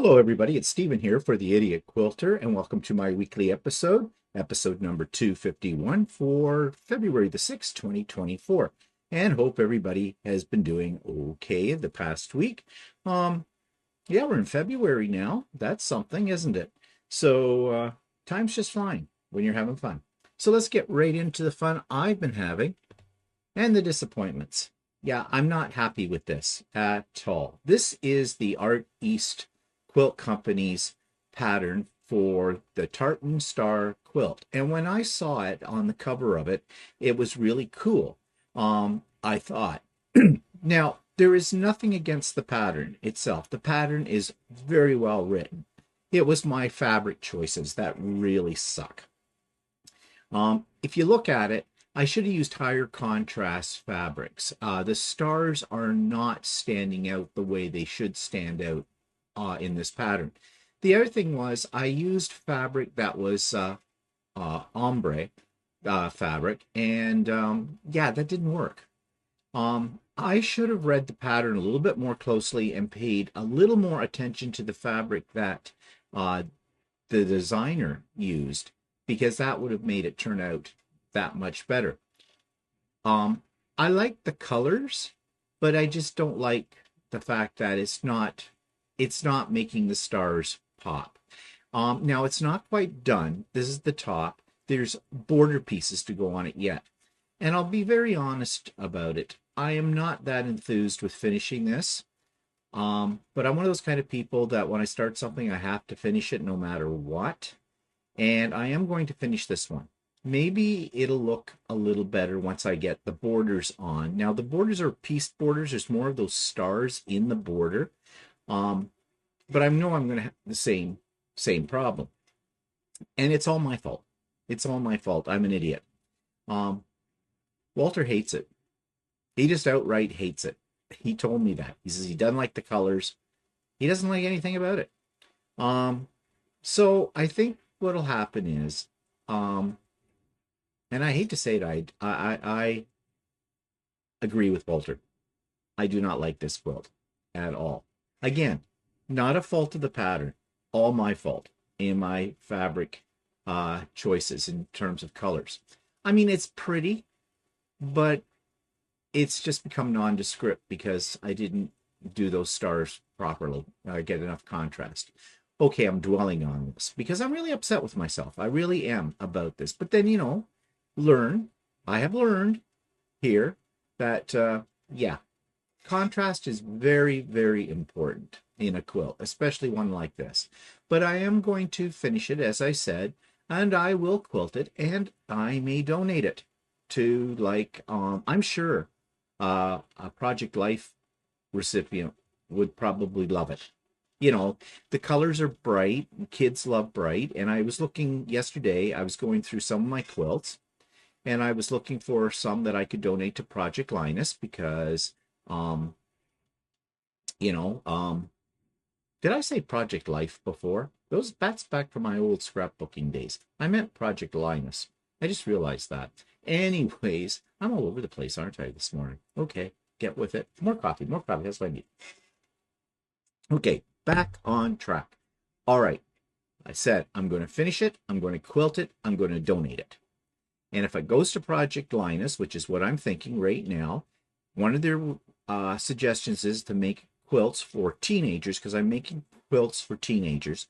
Hello, everybody. It's Stephen here for the Idiot Quilter, and welcome to my weekly episode number 251 for February the 6th, 2024. And hope everybody has been doing okay the past week. Yeah, we're in February now. That's something, isn't it? So, time's just fine when you're having fun. So let's get right into the fun I've been having and the disappointments. Yeah, I'm not happy with this at all. This is the Art East Quilt Company's pattern for the Tartan Star quilt. And when I saw it on the cover of it, it was really cool. I thought, now, there is nothing against the pattern itself. The pattern is very well written. It was my fabric choices that really suck. If you look at it, I should have used higher contrast fabrics. The stars are not standing out the way they should stand out in this pattern. The other thing was I used fabric that was ombre fabric, and yeah, that didn't work. I should have read the pattern a little bit more closely and paid a little more attention to the fabric that the designer used, because that would have made it turn out that much better. I like the colors, but I just don't like the fact that it's not making the stars pop. Now it's not quite done. This is the top. There's border pieces to go on it yet. And I'll be very honest about it. I am not that enthused with finishing this. But I'm one of those kind of people that when I start something, I have to finish it no matter what. And I am going to finish this one. Maybe it'll look a little better once I get the borders on. Now, the borders are pieced borders. There's more of those stars in the border. But I know I'm going to have the same problem. And it's all my fault. It's all my fault. I'm an idiot. Walter hates it. He just outright hates it. He told me that. He says he doesn't like the colors. He doesn't like anything about it. So I think what'll happen is, and I hate to say it, I agree with Walter. I do not like this quilt at all. Again, not a fault of the pattern, all my fault in my fabric choices in terms of colors. I mean, it's pretty, but it's just become nondescript because I didn't do those stars properly, get enough contrast. Okay, I'm dwelling on this because I'm really upset with myself. I really am about this. But then, I have learned here that, yeah, contrast is very, very important in a quilt, especially one like this. But I am going to finish it, as I said, and I will quilt it, and I may donate it to, like, I'm sure a Project Life recipient would probably love it. The colors are bright, kids love bright, and I was looking yesterday, I was going through some of my quilts, and I was looking for some that I could donate to Project Linus because, did I say Project Life before? That's back from my old scrapbooking days. I meant Project Linus. I just realized that. Anyways, I'm all over the place, aren't I, this morning? Okay, get with it. More coffee. That's what I need. Okay, back on track. All right, I said I'm going to finish it. I'm going to quilt it. I'm going to donate it. And if it goes to Project Linus, which is what I'm thinking right now, one of their suggestions is to make quilts for teenagers, because I'm making quilts for teenagers,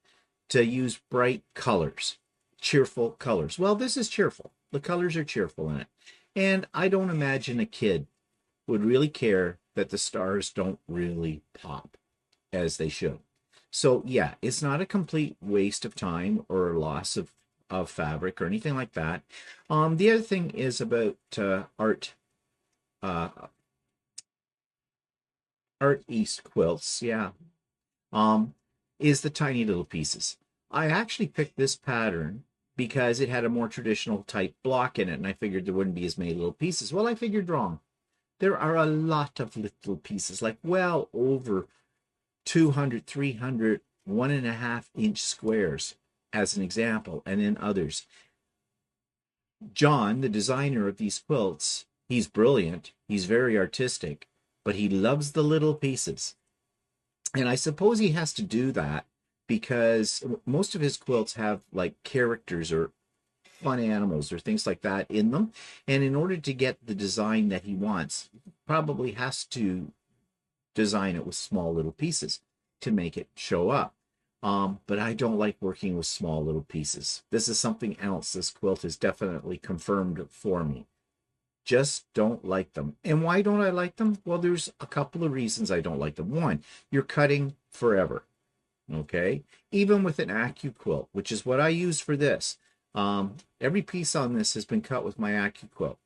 to use bright colors, cheerful colors. Well, this is cheerful. The colors are cheerful in it. And I don't imagine a kid would really care that the stars don't really pop as they should. So yeah, it's not a complete waste of time or loss of fabric or anything like that. The other thing is about Art East quilts, yeah, is the tiny little pieces. I actually picked this pattern because it had a more traditional type block in it, and I figured there wouldn't be as many little pieces. Well, I figured wrong. There are a lot of little pieces, like well over 200, 300, 1.5-inch squares, as an example, and then others. John, the designer of these quilts, he's brilliant, he's very artistic, but he loves the little pieces. And I suppose he has to do that because most of his quilts have like characters or fun animals or things like that in them. And in order to get the design that he wants, probably has to design it with small little pieces to make it show up. But I don't like working with small little pieces. This is something else this quilt has definitely confirmed for me. Just don't like them. And why don't I like them? Well, there's a couple of reasons I don't like them. One, you're cutting forever. Okay, even with an AccuQuilt, which is what I use for this. Every piece on this has been cut with my AccuQuilt.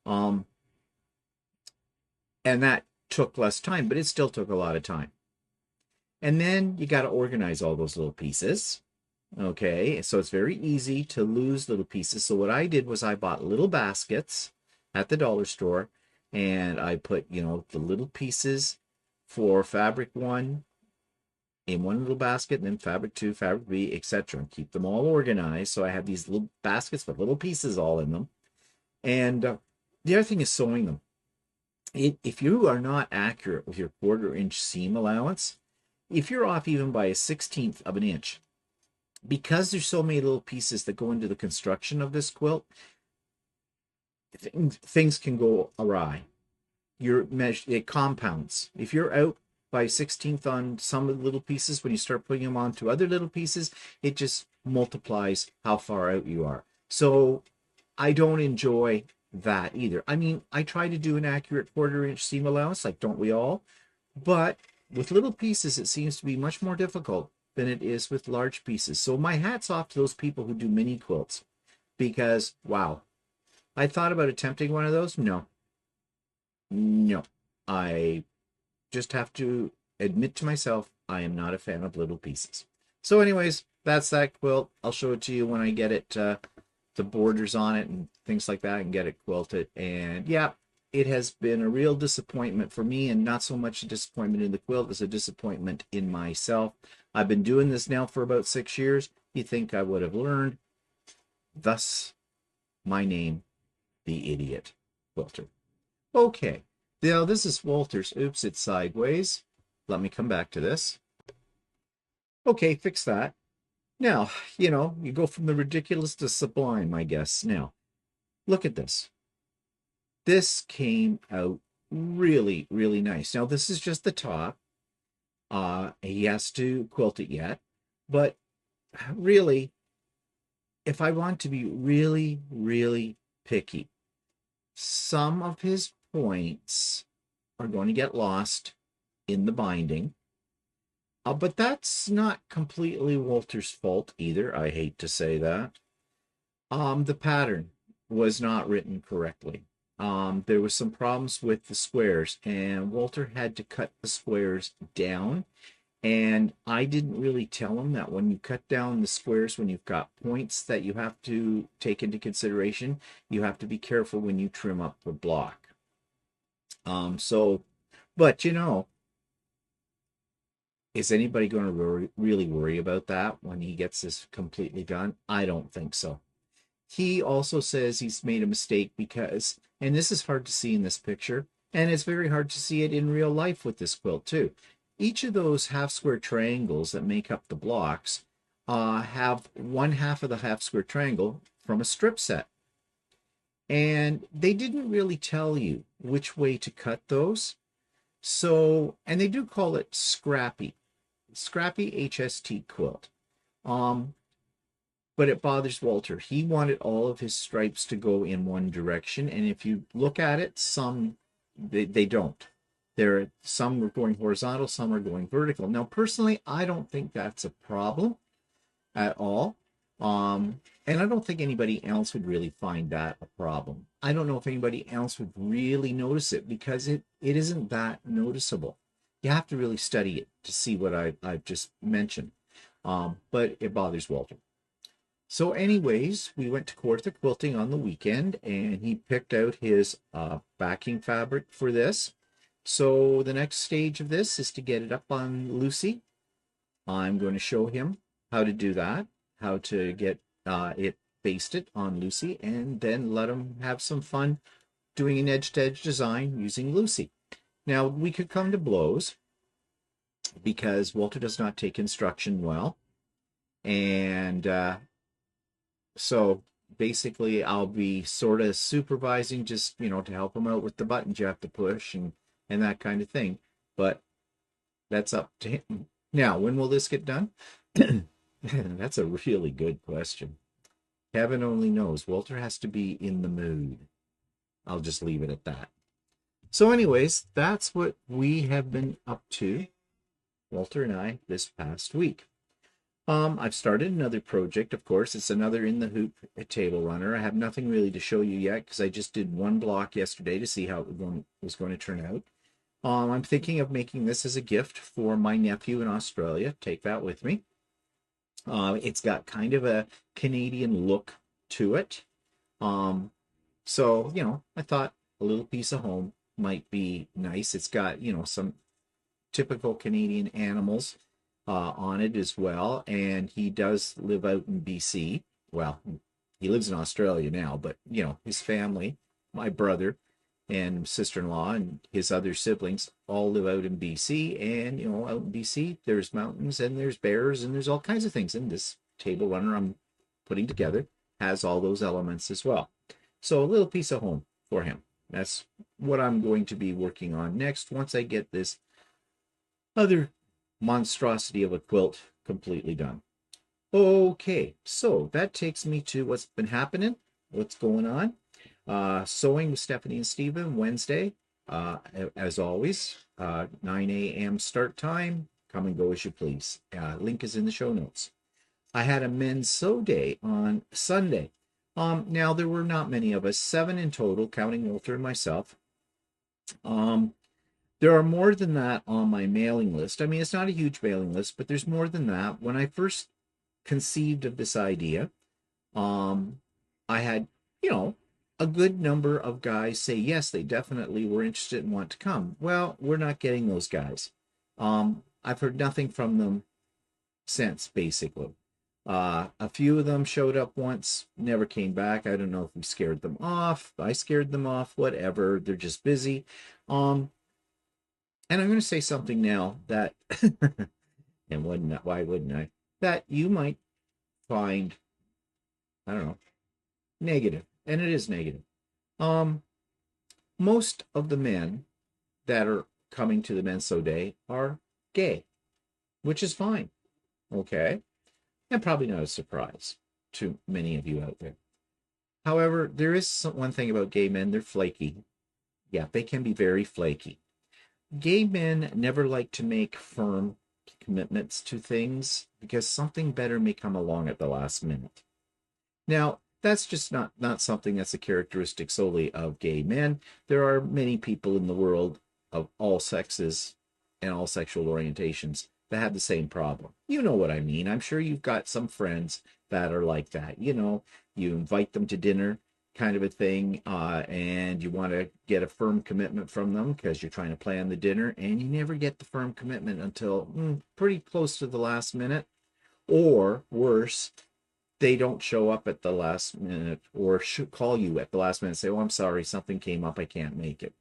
And that took less time, but it still took a lot of time. And then you got to organize all those little pieces. Okay, so it's very easy to lose little pieces. So what I did was I bought little baskets at the dollar store, and I put, you know, the little pieces for fabric 1 in one little basket, and then fabric 2, fabric B, etc. And keep them all organized. So I have these little baskets with little pieces all in them. And the other thing is sewing them. If you are not accurate with your 1/4 inch seam allowance, if you're off even by a 1/16 of an inch, because there's so many little pieces that go into the construction of this quilt, things can go awry. It compounds. If you're out by 1/16 on some of the little pieces, when you start putting them onto other little pieces, it just multiplies how far out you are. So I don't enjoy that either. I mean, I try to do an accurate 1/4 inch seam allowance, like don't we all? But with little pieces, it seems to be much more difficult than it is with large pieces. So my hat's off to those people who do mini quilts, because wow, I thought about attempting one of those. No, I just have to admit to myself I am not a fan of little pieces. So anyways, that's that quilt. I'll show it to you when I get it, the borders on it and things like that, and get it quilted. And yeah, it has been a real disappointment for me, and not so much a disappointment in the quilt as a disappointment in myself. I've been doing this now for about 6 years. You'd think I would have learned. Thus, my name, the Idiot Quilter. Okay, now this is Walter's. Oops, it's sideways. Let me come back to this. Okay, fix that. Now, you know, you go from the ridiculous to sublime, I guess. Now, look at this. This came out really, really nice. Now, this is just the top. He has to quilt it yet. But really, if I want to be really, really picky, some of his points are going to get lost in the binding. But that's not completely Walter's fault either. I hate to say that. The pattern was not written correctly. There was some problems with the squares, and Walter had to cut the squares down. And I didn't really tell him that when you cut down the squares, when you've got points that you have to take into consideration, you have to be careful when you trim up the block. But you know, is anybody going to really worry about that when he gets this completely done? I don't think so. He also says he's made a mistake because, and this is hard to see in this picture, and it's very hard to see it in real life with this quilt too. Each of those half square triangles that make up the blocks have 1/2 of the half square triangle from a strip set. And they didn't really tell you which way to cut those. So, and they do call it Scrappy HST quilt. But it bothers Walter. He wanted all of his stripes to go in one direction, and if you look at it, some they don't. Some are going horizontal, some are going vertical. Now, personally, I don't think that's a problem at all. And I don't think anybody else would really find that a problem. I don't know if anybody else would really notice it, because it isn't that noticeable. You have to really study it to see what I've just mentioned. But it bothers Walter. So anyways, we went to Kawartha Quilting on the weekend, and he picked out his backing fabric for this. So the next stage of this is to get it up on Lucy. I'm going to show him how to do that, how to get it basted on Lucy, and then let him have some fun doing an edge-to-edge design using Lucy. Now, we could come to blows, because Walter does not take instruction well. And so basically I'll be sort of supervising, just, to help him out with the buttons you have to push and that kind of thing. But that's up to him. Now, when will this get done? That's a really good question. Heaven only knows. Walter has to be in the mood. I'll just leave it at that. So anyways, that's what we have been up to, Walter and I, this past week. I've started another project, of course. It's another in the hoop table runner. I have nothing really to show you yet because I just did one block yesterday to see how it was going to turn out. I'm thinking of making this as a gift for my nephew in Australia. Take that with me. It's got kind of a Canadian look to it. So, I thought a little piece of home might be nice. It's got, some typical Canadian animals on it as well. And he does live out in BC. Well, he lives in Australia now, but, his family, my brother and sister-in-law and his other siblings all live out in BC. And, out in BC, there's mountains and there's bears and there's all kinds of things. And this table runner I'm putting together has all those elements as well. So a little piece of home for him. That's what I'm going to be working on next once I get this other monstrosity of a quilt completely done. Okay, so that takes me to what's been happening, what's going on. Sewing with Stephanie and Stephen Wednesday, as always, 9 a.m. start time. Come and go as you please. Link is in the show notes. I had a men's sew day on Sunday. Now there were not many of us, 7 in total, counting Walter and myself. There are more than that on my mailing list. I mean, it's not a huge mailing list, but there's more than that. When I first conceived of this idea, I had, a good number of guys say yes, they definitely were interested and want to come. Well, we're not getting those guys. I've heard nothing from them since, basically. A few of them showed up once, never came back. I don't know if we scared them off. I scared them off, whatever. They're just busy. And I'm going to say something now that, and why wouldn't I? That you might find, I don't know, negative. And it is negative. Most of the men that are coming to the Men's Sew Day are gay, which is fine. Okay. And probably not a surprise to many of you out there. However, there is one thing about gay men. They're flaky. Yeah, they can be very flaky. Gay men never like to make firm commitments to things because something better may come along at the last minute. Now, that's just not something that's a characteristic solely of gay men. There are many people in the world of all sexes and all sexual orientations that have the same problem. You know what I mean. I'm sure you've got some friends that are like that. You invite them to dinner kind of a thing, and you want to get a firm commitment from them because you're trying to plan the dinner, and you never get the firm commitment until pretty close to the last minute. Or worse, they don't show up at the last minute or should call you at the last minute and say, oh, I'm sorry, something came up, I can't make it.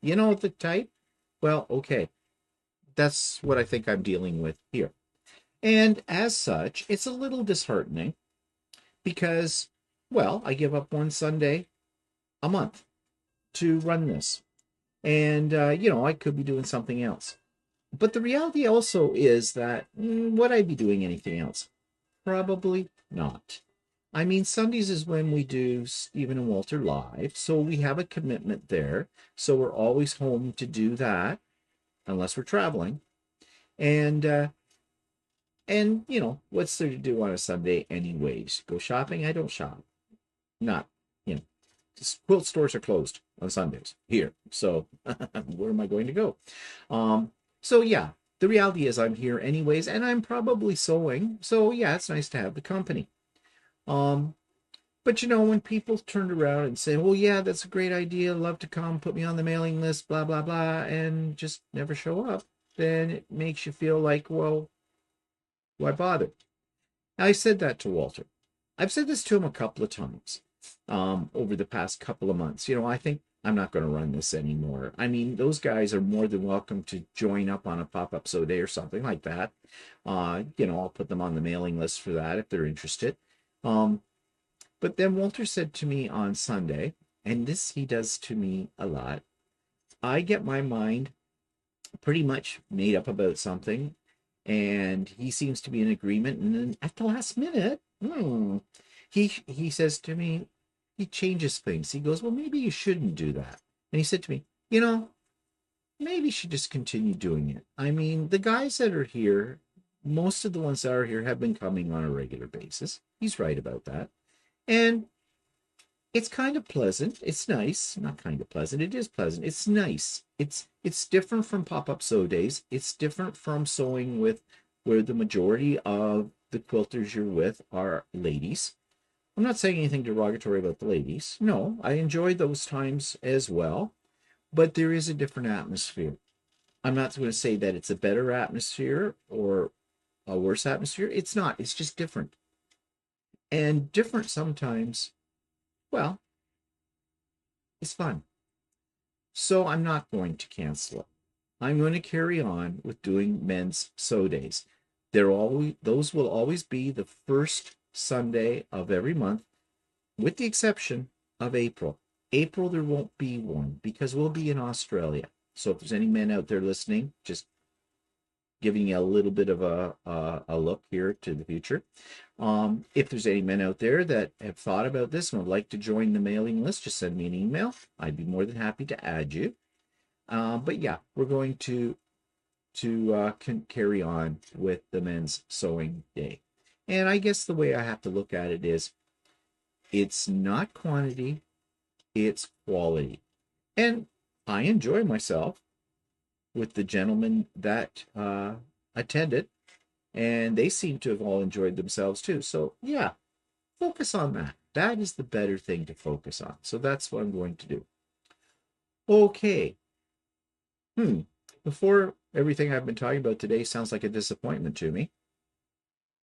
You know the type? Well, okay. That's what I think I'm dealing with here. And as such, it's a little disheartening because, well, I give up one Sunday a month to run this. And, I could be doing something else. But the reality also is that, would I be doing anything else? Probably not. I mean, Sundays is when we do Stephen and Walter live, so we have a commitment there. So we're always home to do that, unless we're traveling. And what's there to do on a Sunday anyways? Go shopping? I don't shop. Not, quilt stores are closed on Sundays here. So where am I going to go? So yeah, the reality is I'm here anyways, and I'm probably sewing. So yeah, it's nice to have the company. But when people turn around and say, well, yeah, that's a great idea, love to come, put me on the mailing list, blah, blah, blah, and just never show up, then it makes you feel like, well, why bother? I said that to Walter. I've said this to him a couple of times over the past couple of months. I think I'm not going to run this anymore. I mean, those guys are more than welcome to join up on a pop-up sew day or something like that. I'll put them on the mailing list for that if they're interested. But then Walter said to me on Sunday, and this he does to me a lot, I get my mind pretty much made up about something, and he seems to be in agreement. And then at the last minute, he says to me, he changes things. He goes, well, maybe you shouldn't do that. And he said to me, maybe you should just continue doing it. I mean, the guys that are here, most of the ones that are here have been coming on a regular basis. He's right about that. And it's kind of pleasant. It's nice. Not kind of pleasant. It is pleasant. It's nice. It's different from pop-up sew days. It's different from sewing with where the majority of the quilters you're with are ladies. I'm not saying anything derogatory about the ladies. No, I enjoy those times as well. But there is a different atmosphere. I'm not going to say that it's a better atmosphere or a worse atmosphere. It's not. It's just different. And different sometimes, well, it's fun. So I'm not going to cancel it. I'm going to carry on with doing men's sew days. Those will always be the first Sunday of every month, with the exception of April. April, there won't be one because we'll be in Australia. So if there's any men out there listening, just giving you a little bit of a look here to the future. If there's any men out there that have thought about this and would like to join the mailing list, just send me an email. I'd be more than happy to add you. But yeah, we're going to carry on with the men's sewing day. And I guess the way I have to look at it is, it's not quantity, it's quality. And I enjoy myself with the gentlemen that attended, and they seem to have all enjoyed themselves too. So yeah, focus on that. That is the better thing to focus on. So that's what I'm going to do. Okay. Before everything I've been talking about today sounds like a disappointment to me,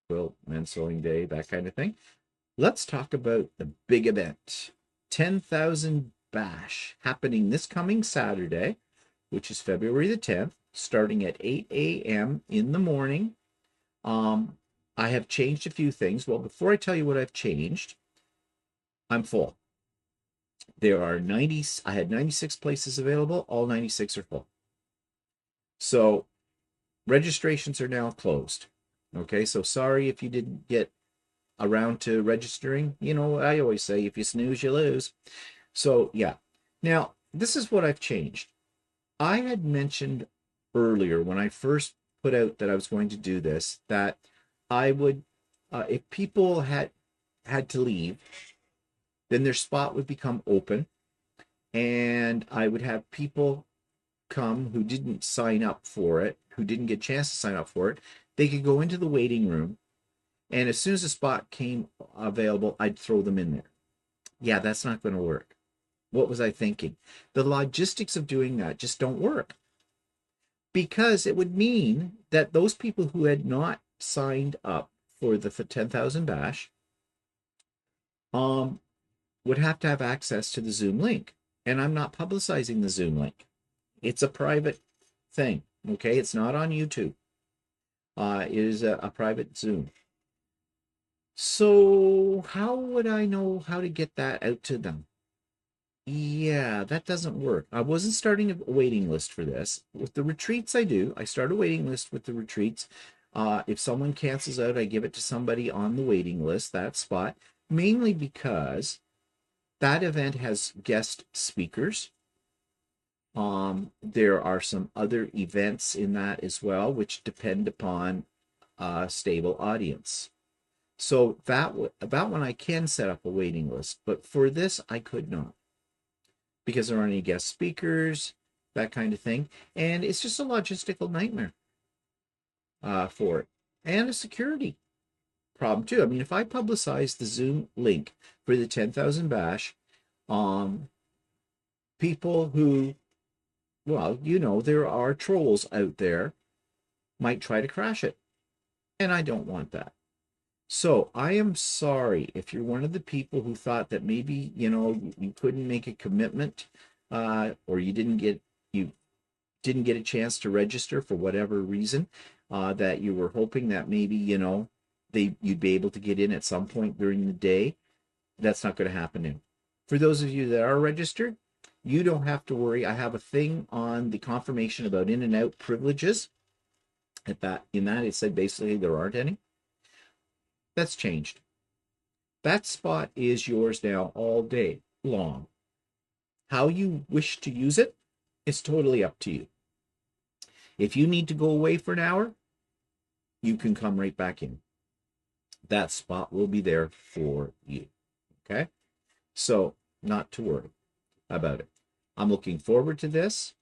well, men's sewing day, that kind of thing, let's talk about the big event, 10,000 Bash, happening this coming Saturday, which is February the 10th, starting at 8 a.m. in the morning. I have changed a few things. Well, before I tell you what I've changed, I'm full. There are I had 96 places available. All 96 are full. So registrations are now closed. Okay, so sorry if you didn't get around to registering. I always say, if you snooze, you lose. So yeah. Now, this is what I've changed. I had mentioned earlier when I first put out that I was going to do this, that I would, if people had to leave, then their spot would become open, and I would have people come who didn't sign up for it, who didn't get a chance to sign up for it. They could go into the waiting room, and as soon as a spot came available, I'd throw them in there. Yeah, that's not going to work. What was I thinking? The logistics of doing that just don't work, because it would mean that those people who had not signed up for the 10,000 Bash would have to have access to the Zoom link. And I'm not publicizing the Zoom link. It's a private thing, okay? It's not on YouTube. It is a private Zoom. So how would I know how to get that out to them? Yeah, that doesn't work. I wasn't starting a waiting list for this. With the retreats I do, I start a waiting list with the retreats. If someone cancels out, I give it to somebody on the waiting list, that spot, mainly because that event has guest speakers. There are some other events in that as well, which depend upon a stable audience. So that one I can set up a waiting list, but for this I could not, because there aren't any guest speakers, that kind of thing. And it's just a logistical nightmare for it. And a security problem too. I mean, if I publicize the Zoom link for the 10,000 Bash, people who, well, there are trolls out there, might try to crash it. And I don't want that. So I am sorry if you're one of the people who thought that maybe, you couldn't make a commitment or you didn't get a chance to register for whatever reason, that you were hoping that maybe, you'd be able to get in at some point during the day, that's not going to happen now. For those of you that are registered, you don't have to worry. I have a thing on the confirmation about in and out privileges. In that, it said basically there aren't any. That's changed. That spot is yours now all day long. How you wish to use it is totally up to you. If you need to go away for an hour, you can come right back in. That spot will be there for you. Okay? So, not to worry about it. I'm looking forward to this.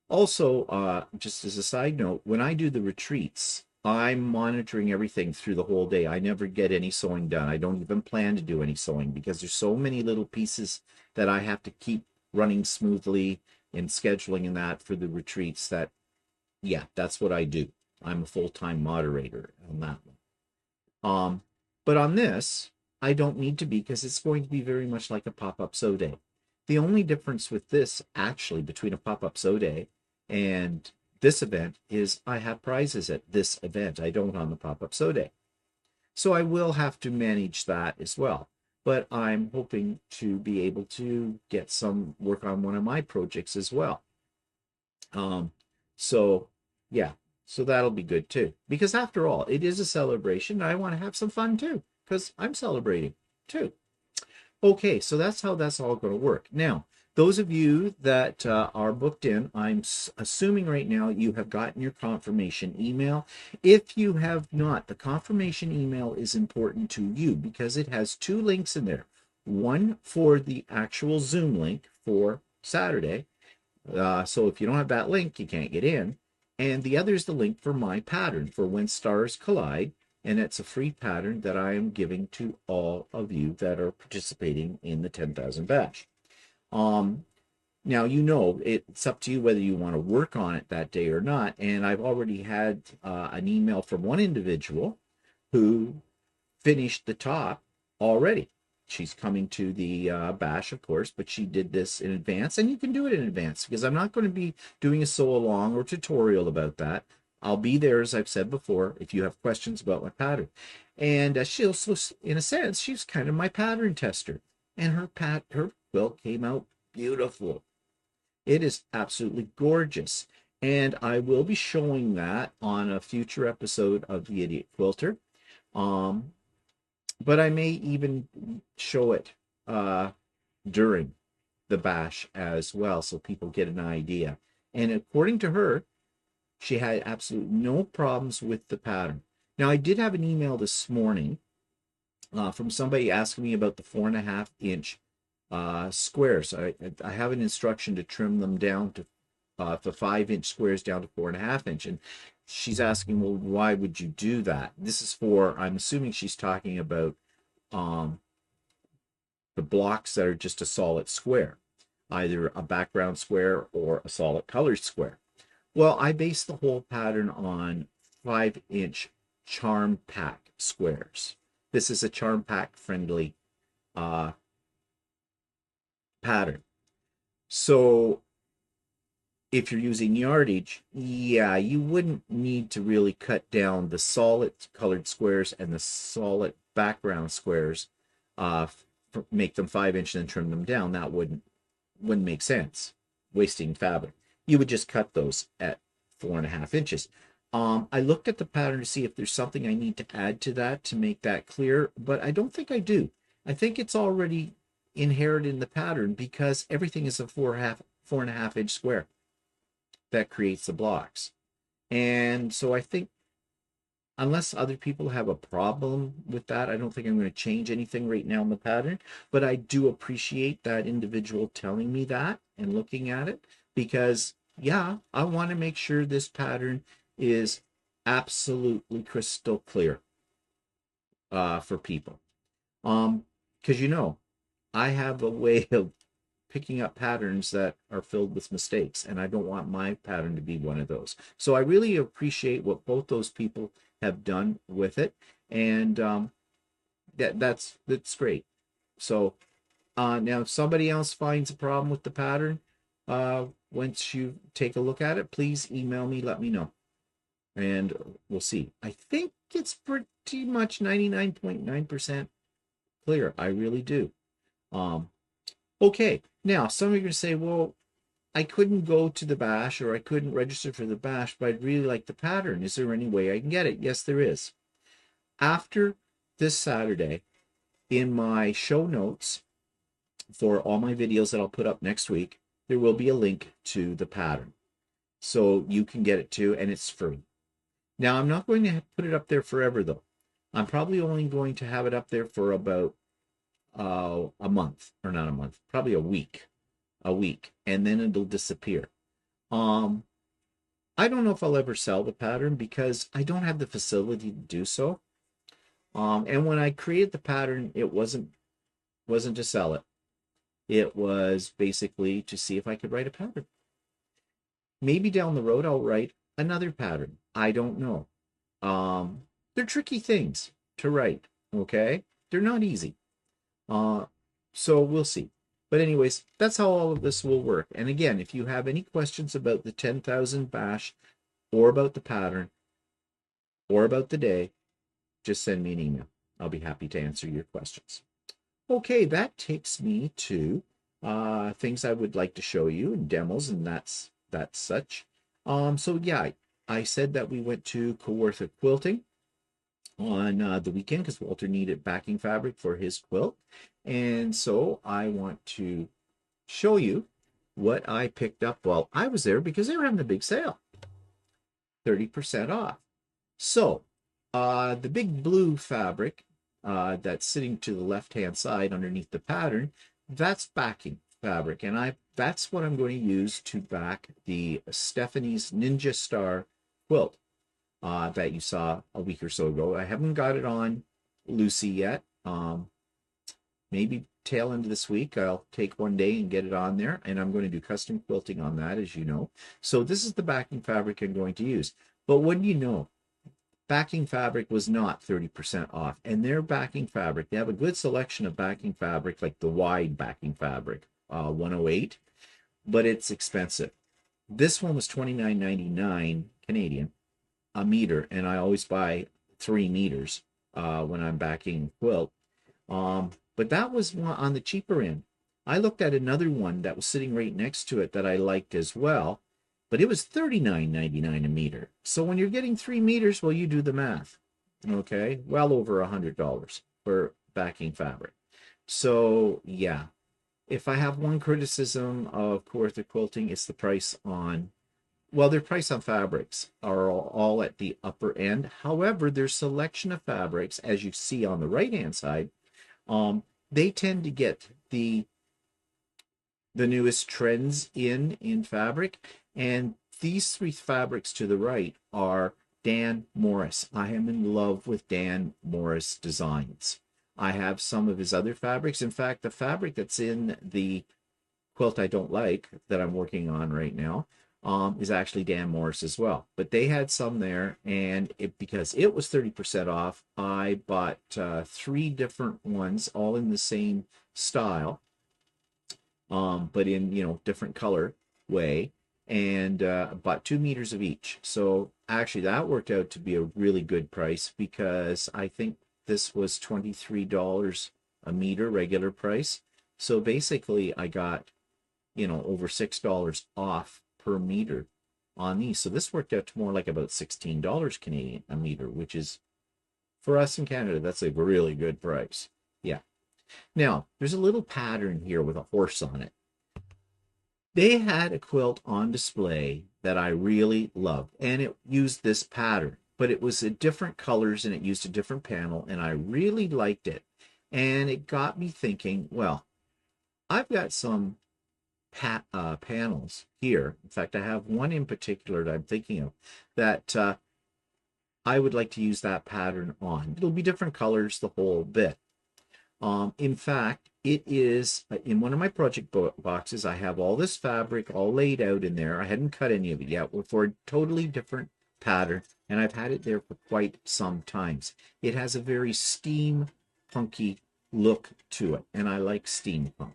Also, just as a side note, when I do the retreats, I'm monitoring everything through the whole day. I never get any sewing done. I don't even plan to do any sewing because there's so many little pieces that I have to keep running smoothly and scheduling in that for the retreats that, yeah, that's what I do. I'm a full-time moderator on that one. But on this, I don't need to be because it's going to be very much like a pop-up sew day. The only difference with this, actually, between a pop-up sew day and this event is I have prizes at this event. I don't on the pop-up sew day. So I will have to manage that as well. But I'm hoping to be able to get some work on one of my projects as well. So yeah, so that'll be good too. Because after all, it is a celebration. I want to have some fun too, because I'm celebrating too. Okay, so that's how that's all going to work. Now, those of you that are booked in, I'm assuming right now you have gotten your confirmation email. If you have not, the confirmation email is important to you because it has two links in there. One for the actual Zoom link for Saturday. So if you don't have that link, you can't get in. And the other is the link for my pattern for When Stars Collide. And it's a free pattern that I am giving to all of you that are participating in the 10,000 bash. Now, it's up to you whether you want to work on it that day or not. And I've already had an email from one individual who finished the top already. She's coming to the bash, of course, but she did this in advance, and you can do it in advance because I'm not going to be doing a sew along or tutorial about that. I'll be there, as I've said before, if you have questions about my pattern. And she also, in a sense, she's kind of my pattern tester. And her quilt came out beautiful. It is absolutely gorgeous. And I will be showing that on a future episode of the Idiot Quilter. But I may even show it during the bash as well, so people get an idea. And according to her, she had absolutely no problems with the pattern. Now, I did have an email this morning from somebody asking me about the 4.5 inch squares. I have an instruction to trim them down to the 5 inch squares down to 4.5 inch. And she's asking, well, why would you do that? This is for, I'm assuming she's talking about the blocks that are just a solid square, either a background square or a solid colored square. Well, I based the whole pattern on 5 inch charm pack squares. This is a charm pack friendly pattern. So if you're using yardage, yeah, you wouldn't need to really cut down the solid colored squares and the solid background squares, make them 5 inch and then trim them down. That wouldn't make sense, wasting fabric. You would just cut those at 4.5 inches. I looked at the pattern to see if there's something I need to add to that to make that clear, but I don't think I do. I think it's already inherited in the pattern because everything is a 4.5 inch square that creates the blocks. And so I think unless other people have a problem with that, I don't think I'm going to change anything right now in the pattern, but I do appreciate that individual telling me that and looking at it because yeah, I want to make sure this pattern is absolutely crystal clear for people. Because I have a way of picking up patterns that are filled with mistakes, and I don't want my pattern to be one of those. So I really appreciate what both those people have done with it, and that's great. So now if somebody else finds a problem with the pattern, once you take a look at it, please email me, let me know, and we'll see. I think it's pretty much 99.9% clear. I really do. Okay, now some of you are going to say, well, I couldn't go to the bash or I couldn't register for the bash, but I'd really like the pattern. Is there any way I can get it? Yes, there is. After this Saturday, in my show notes for all my videos that I'll put up next week, there will be a link to the pattern. So you can get it too, and it's free. Now, I'm not going to put it up there forever, though. I'm probably only going to have it up there for about a month, or not a month, probably a week, and then it'll disappear. I don't know if I'll ever sell the pattern because I don't have the facility to do so. And when I created the pattern, it wasn't to sell it. It was basically to see if I could write a pattern. Maybe down the road I'll write another pattern. I don't know. They're tricky things to write, okay? They're not easy. So we'll see. But anyways, that's how all of this will work. And again, if you have any questions about the 10,000 bash or about the pattern or about the day, just send me an email. I'll be happy to answer your questions. Okay, that takes me to things I would like to show you and demos, and that's such. So yeah, I said that we went to Kawartha Quilting on the weekend because Walter needed backing fabric for his quilt. And so I want to show you what I picked up while I was there because they were having a big sale. 30% off. So the big blue fabric that's sitting to the left-hand side underneath the pattern, that's backing fabric. And that's what I'm going to use to back the Stephanie's Ninja Star quilt that you saw a week or so ago. I haven't got it on Lucy yet. Maybe tail end of this week, I'll take one day and get it on there, and I'm going to do custom quilting on that, as you know. So this is the backing fabric I'm going to use. But what do you know? Backing fabric was not 30% off, and their backing fabric, they have a good selection of backing fabric, like the wide backing fabric, 108, but it's expensive. This one was $29.99 Canadian a meter, and I always buy 3 meters when I'm backing quilt. But that was one on the cheaper end. I looked at another one that was sitting right next to it that I liked as well, but it was $39.99 a meter. So when you're getting 3 meters, well, you do the math. Okay, well over $100 for backing fabric. So yeah, if I have one criticism of Kawartha Quilting, it's the price on, well, their price on fabrics are all at the upper end. However, their selection of fabrics, as you see on the right-hand side, they tend to get the newest trends in fabric, and these 3 fabrics to the right are Dan Morris. I am in love with Dan Morris designs. I have some of his other fabrics. In fact, the fabric that's in the quilt I don't like that I'm working on right now is actually Dan Morris as well. But they had some there, and because it was 30% off, I bought 3 different ones, all in the same style, but in different color way, and bought 2 meters of each. So actually that worked out to be a really good price because I think this was $23 a meter regular price. So basically I got over $6 off per meter on these. So this worked out to more like about $16 Canadian a meter, which is, for us in Canada, that's a really good price. Yeah. Now, there's a little pattern here with a horse on it. They had a quilt on display that I really loved, and it used this pattern, but it was in different colors and it used a different panel, and I really liked it. And it got me thinking, well, I've got some panels here. In fact, I have one in particular that I'm thinking of that I would like to use that pattern on. It'll be different colors the whole bit. In fact, it is in one of my project boxes. I have all this fabric all laid out in there. I hadn't cut any of it yet for a totally different pattern, and I've had it there for quite some times. It has a very steampunky look to it, and I like steampunk.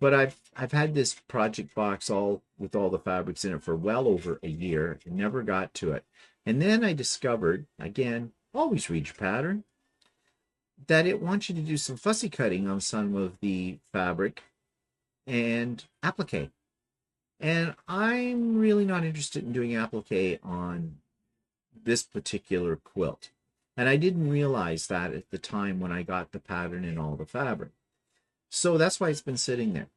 But I've had this project box all with all the fabrics in it for well over a year and never got to it. And then I discovered, again, always read your pattern, that it wants you to do some fussy cutting on some of the fabric and applique. And I'm really not interested in doing applique on this particular quilt. And I didn't realize that at the time when I got the pattern and all the fabric. So that's why it's been sitting there.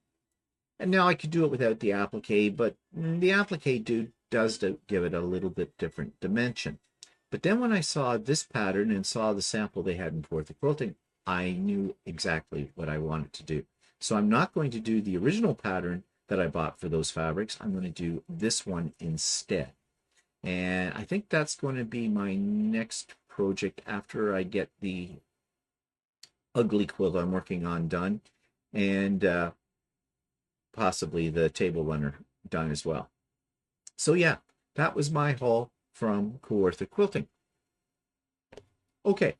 And now I could do it without the applique, but the applique does give it a little bit different dimension. But then when I saw this pattern and saw the sample they had in Kawartha Quilting, I knew exactly what I wanted to do. So I'm not going to do the original pattern that I bought for those fabrics. I'm going to do this one instead. And I think that's going to be my next project after I get the ugly quilt I'm working on done, and possibly the table runner done as well. So yeah, that was my haul from Kawartha Quilting. Okay,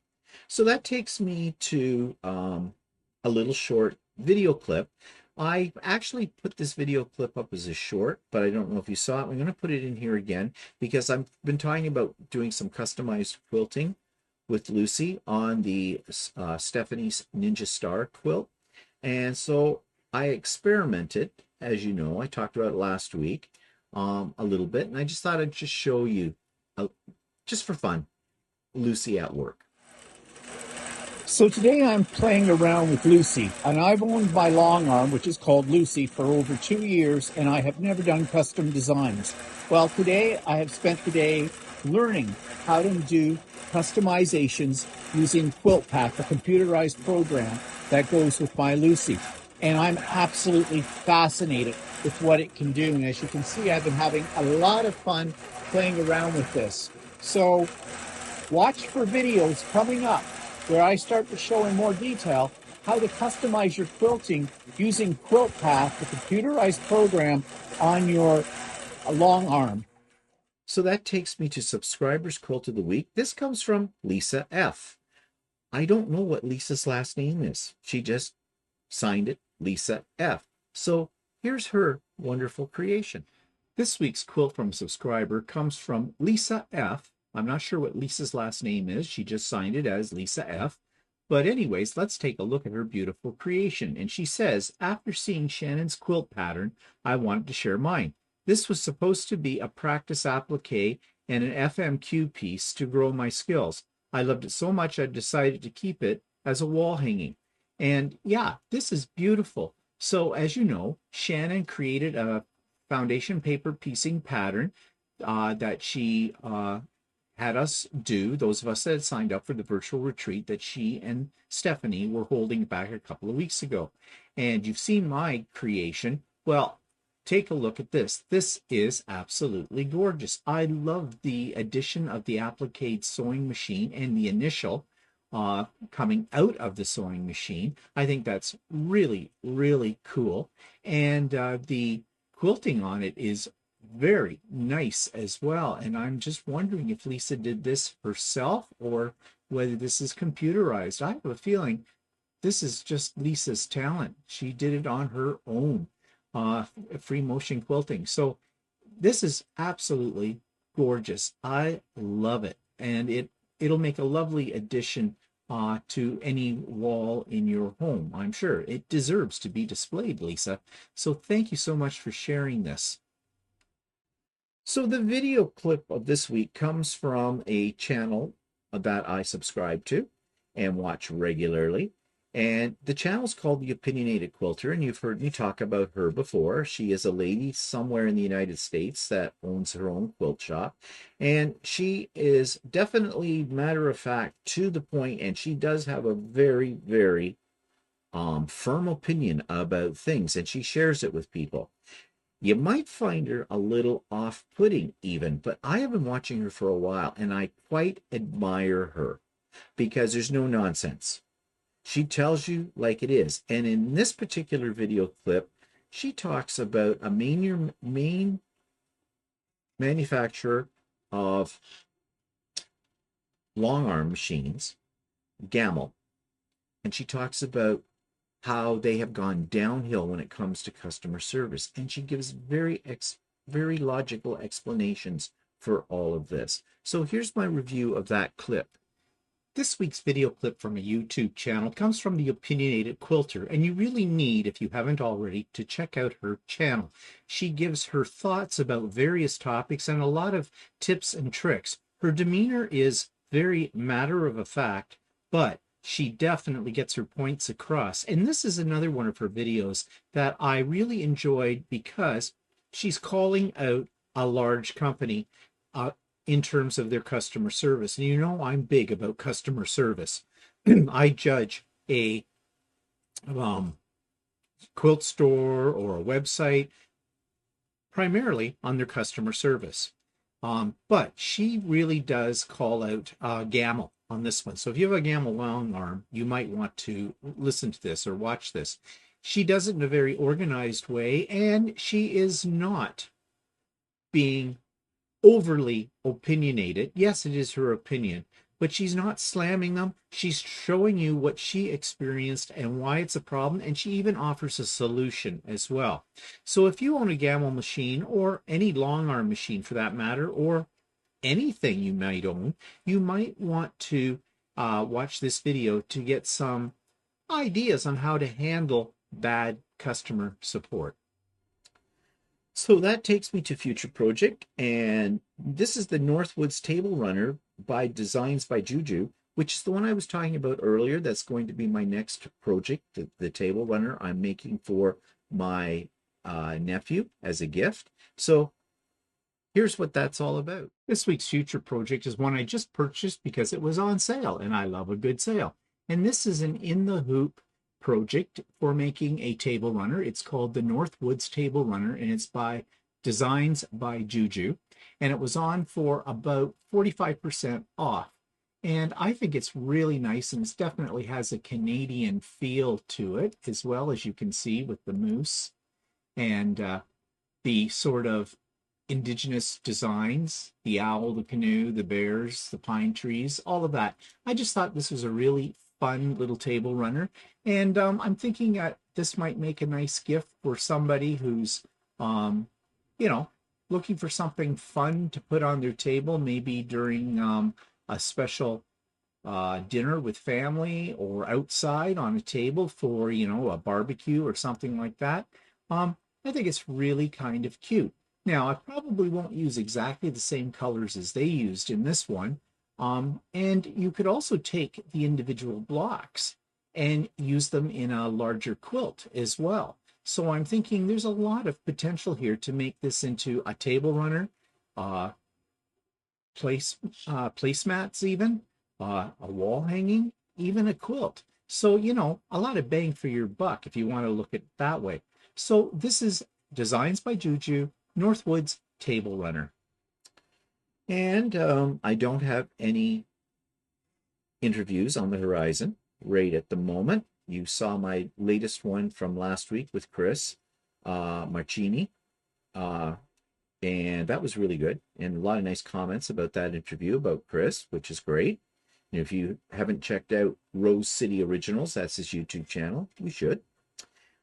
so that takes me to a little short video clip. I actually put this video clip up as a short, but I don't know if you saw it. I'm going to put it in here again because I've been talking about doing some customized quilting with Lucy on the Stephanie's Ninja Star quilt. And so I experimented, as you know, I talked about it last week a little bit, and I just thought I'd just show you, just for fun, Lucy at work. So today I'm playing around with Lucy, and I've owned my long arm, which is called Lucy, for over 2 years, and I have never done custom designs. Well, today I have spent the day learning how to do customizations using QuiltPath, a computerized program that goes with my Lucy. And I'm absolutely fascinated with what it can do. And as you can see, I've been having a lot of fun playing around with this. So watch for videos coming up where I start to show in more detail how to customize your quilting using QuiltPath, the computerized program on your long arm. So that takes me to Subscribers Quilt of the Week. This comes from Lisa F. I don't know what Lisa's last name is. She just signed it Lisa F. So here's her wonderful creation. This week's quilt from subscriber comes from Lisa F. I'm not sure what Lisa's last name is. She just signed it as Lisa F. But anyways, let's take a look at her beautiful creation. And she says, after seeing Shannon's quilt pattern, I wanted to share mine. This was supposed to be a practice applique and an FMQ piece to grow my skills. I loved it so much I decided to keep it as a wall hanging. And yeah, this is beautiful. So as you know, Shannon created a foundation paper piecing pattern that she had us do, those of us that had signed up for the virtual retreat that she and Stephanie were holding back a couple of weeks ago. And you've seen my creation. Well, take a look at this. This is absolutely gorgeous. I love the addition of the applique sewing machine and the initial coming out of the sewing machine. I think that's really, really cool. And the quilting on it is very nice as well. And I'm just wondering if Lisa did this herself or whether this is computerized. I have a feeling this is just Lisa's talent. She did it on her own, free motion quilting. So this is absolutely gorgeous. I love it. And it'll make a lovely addition to any wall in your home. I'm sure it deserves to be displayed, Lisa. So thank you so much for sharing this. So the video clip of this week comes from a channel that I subscribe to and watch regularly. And the channel's called the Opinionated Quilter, and you've heard me talk about her before. She is a lady somewhere in the United States that owns her own quilt shop. And she is definitely matter of fact, to the point, and she does have a very, very firm opinion about things, and she shares it with people. You might find her a little off-putting even, but I have been watching her for a while, and I quite admire her because there's no nonsense. She tells you like it is. And in this particular video clip, she talks about a main manufacturer of long arm machines, Gamel. And she talks about how they have gone downhill when it comes to customer service. And she gives very logical explanations for all of this. So here's my review of that clip. This week's video clip from a YouTube channel comes from the Opinionated Quilter, and you really need, if you haven't already, to check out her channel. She gives her thoughts about various topics and a lot of tips and tricks. Her demeanor is very matter of fact, but she definitely gets her points across. And this is another one of her videos that I really enjoyed because she's calling out a large company in terms of their customer service. And you know, I'm big about customer service. I judge a quilt store or a website primarily on their customer service. But she really does call out Gamel on this one. So if you have a Gamel long arm, you might want to listen to this or watch this. She does it in a very organized way, and she is not being overly opinionated. Yes, it is her opinion, but she's not slamming them. She's showing you what she experienced and why it's a problem, and she even offers a solution as well. So if you own a Gamel machine, or any long arm machine for that matter, or anything you might own, you might want to watch this video to get some ideas on how to handle bad customer support. So that takes me to future project, and this is the Northwoods Table Runner by Designs by Juju, which is the one I was talking about earlier. That's going to be my next project, the table runner I'm making for my nephew as a gift. So here's what that's all about. This week's future project is one I just purchased because it was on sale, and I love a good sale. And this is an In the Hoop project for making a table runner. It's called the Northwoods Table Runner, and it's by Designs by Juju, and it was on for about 45% off. And I think it's really nice, and it definitely has a Canadian feel to it, as well, as you can see with the moose and the sort of indigenous designs, the owl, the canoe, the bears, the pine trees, all of that. I just thought this was a really fun little table runner, and I'm thinking that this might make a nice gift for somebody who's you know, looking for something fun to put on their table, maybe during a special dinner with family, or outside on a table for, you know, a barbecue or something like that. I think it's really kind of cute. Now, I probably won't use exactly the same colors as they used in this one. And you could also take the individual blocks and use them in a larger quilt as well. So I'm thinking there's a lot of potential here to make this into a table runner, placemats even, a wall hanging, even a quilt. So, you know, a lot of bang for your buck if you want to look at it that way. So this is Designs by Juju, Northwoods Table Runner. And I don't have any interviews on the horizon right at the moment. You saw my latest one from last week with Chris Marchini, and that was really good. And a lot of nice comments about that interview about Chris, which is great. And if you haven't checked out Rose City Originals, that's his YouTube channel, you should.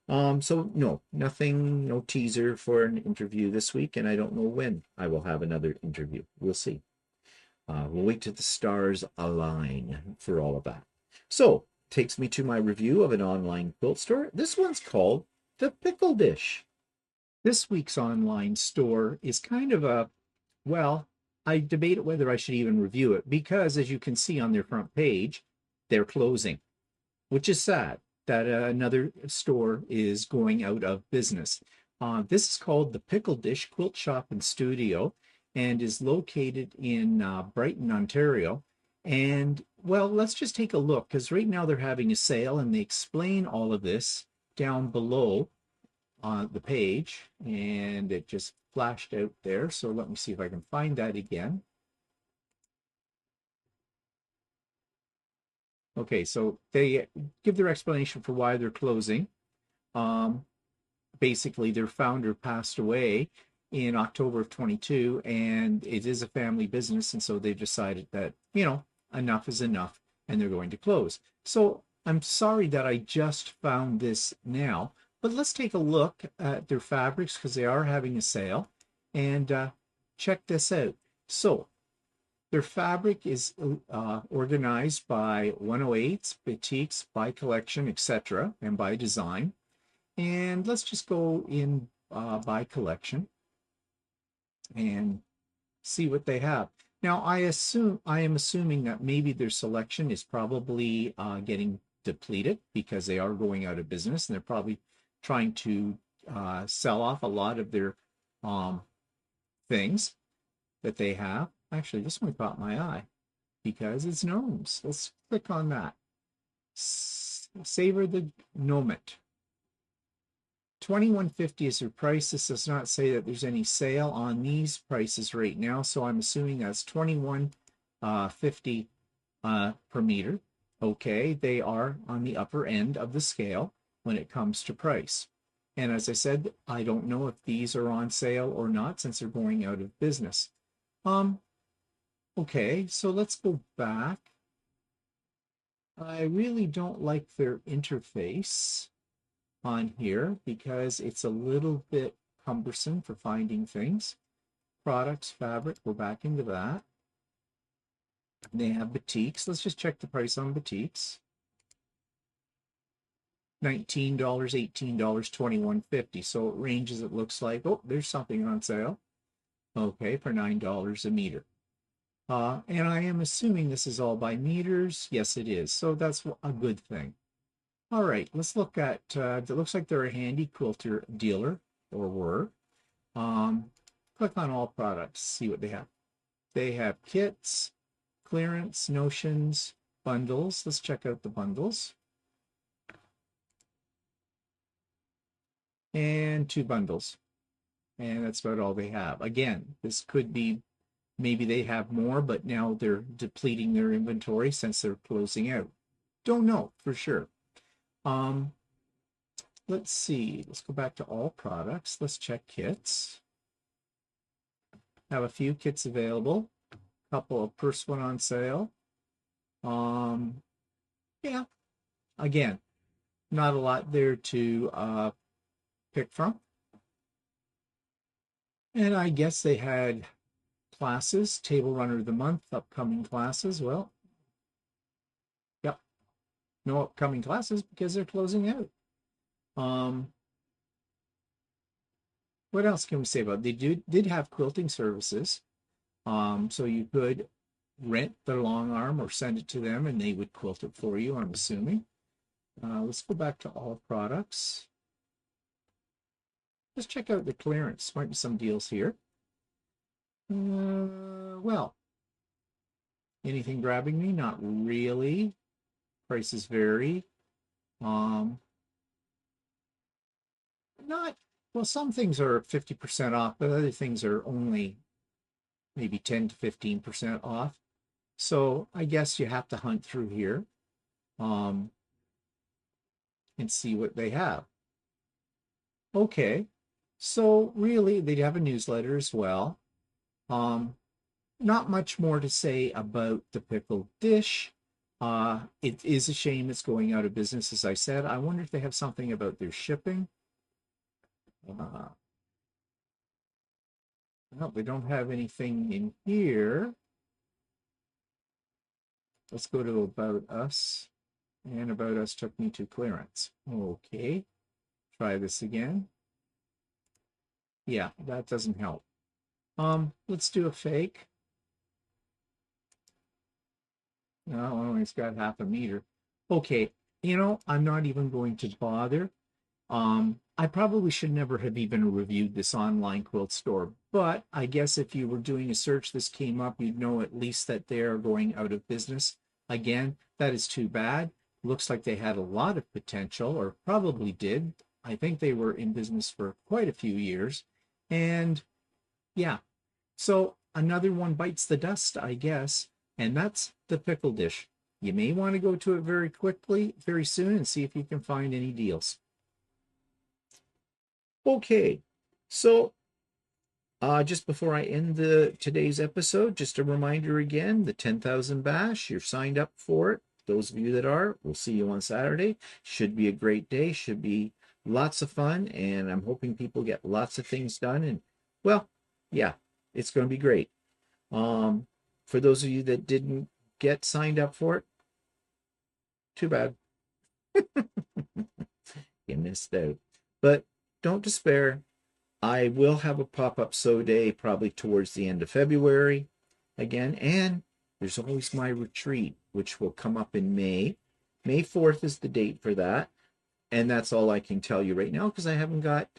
So no teaser for an interview this week, and I don't know when I will have another interview. We'll see. We'll wait till the stars align for all of that. So, takes me to my review of an online quilt store. This one's called The Pickle Dish. This week's online store is kind of a, well, I debate whether I should even review it, because as you can see on their front page, they're closing, which is sad that another store is going out of business. This is called the Pickle Dish Quilt Shop and Studio, and is located in Brighton, Ontario. And, well, let's just take a look, because right now they're having a sale, and they explain all of this down below on the page, and it just flashed out there. So let me see if I can find that again. Okay, so they give their explanation for why they're closing. Basically, their founder passed away in October of 22, and it is a family business, and so they've decided that, you know, enough is enough, and they're going to close. So I'm sorry that I just found this now, but let's take a look at their fabrics because they are having a sale, and check this out. So their fabric is organized by 108s, batiks, by collection, etc., and by design. And let's just go in by collection and see what they have. Now, I am assuming that maybe their selection is probably getting depleted because they are going out of business, and they're probably trying to sell off a lot of their things that they have. Actually, this one caught my eye because it's gnomes. Let's click on that. Savor the Gnomit. $21.50 is their price. This does not say that there's any sale on these prices right now, so I'm assuming that's $21.50 per meter. Okay, they are on the upper end of the scale when it comes to price. And as I said, I don't know if these are on sale or not since they're going out of business. Okay, so let's go back. I really don't like their interface on here because it's a little bit cumbersome for finding things. Products, fabric, go back into that. They have batiks. Let's just check the price on batiks. $19, $18, $21.50. So it ranges, it looks like. Oh, there's something on sale. Okay, for $9 a meter. And I am assuming this is all by meters. Yes, it is. So that's a good thing. All right, let's look at, it looks like they're a handy quilter dealer, or were. Click on all products, see what they have. They have kits, clearance, notions, bundles. Let's check out the bundles. And 2 bundles. And that's about all they have. Again, this could be, maybe they have more, but now they're depleting their inventory since they're closing out. Don't know for sure. Let's see. Let's go back to all products. Let's check kits. Have a few kits available. A couple of first one on sale. Yeah. Again, not a lot there to pick from. And I guess they had classes, Table Runner of the Month, upcoming classes. Well, yep. No upcoming classes because they're closing out. What else can we say about it? They did have quilting services. So you could rent their long arm or send it to them and they would quilt it for you, I'm assuming. Let's go back to all products. Let's check out the clearance. Might be some deals here. Well, anything grabbing me? Not really. Prices vary. Not, well, some things are 50% off, but other things are only maybe 10 to 15% off. So I guess you have to hunt through here and see what they have. Okay, so really they have a newsletter as well. Not much more to say about the pickled dish. It is a shame it's going out of business, as I said. I wonder if they have something about their shipping. No, they don't have anything in here. Let's go to About Us. And About Us took me to clearance. Okay, try this again. Yeah, that doesn't help. Let's do a fake. No, it's got half a meter. Okay, you know, I'm not even going to bother. I probably should never have even reviewed this online quilt store, but I guess if you were doing a search, this came up, you'd know at least that they're going out of business. Again, that is too bad. Looks like they had a lot of potential, or probably did. I think they were in business for quite a few years. And yeah, so another one bites the dust, I guess, and that's the pickle dish. You may want to go to it very quickly, very soon, and see if you can find any deals. Okay, so just before I end today's episode, just a reminder again, the 10,000 bash, you're signed up for it. those of you that are, we'll see you on Saturday. Should be a great day. Should be lots of fun. And I'm hoping people get lots of things done. And, well, yeah, it's going to be great. For those of you that didn't get signed up for it, too bad. You missed out. But don't despair. I will have a pop-up sew day probably towards the end of February again. And there's always my retreat, which will come up in May. May 4th is the date for that. And that's all I can tell you right now because I haven't got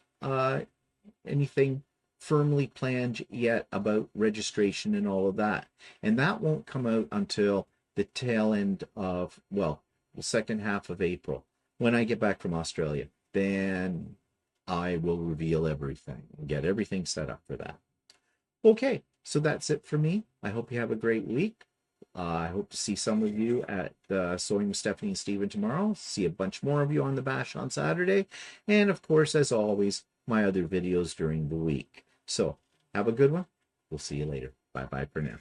anything firmly planned yet about registration and all of that. And that won't come out until the tail end of, well, the second half of April. When I get back from Australia, then I will reveal everything and get everything set up for that. Okay, so that's it for me. I hope you have a great week. I hope to see some of you at Sewing with Stephanie and Stephen tomorrow. See a bunch more of you on the Bash on Saturday. And of course, as always, my other videos during the week. So have a good one. We'll see you later. Bye-bye for now.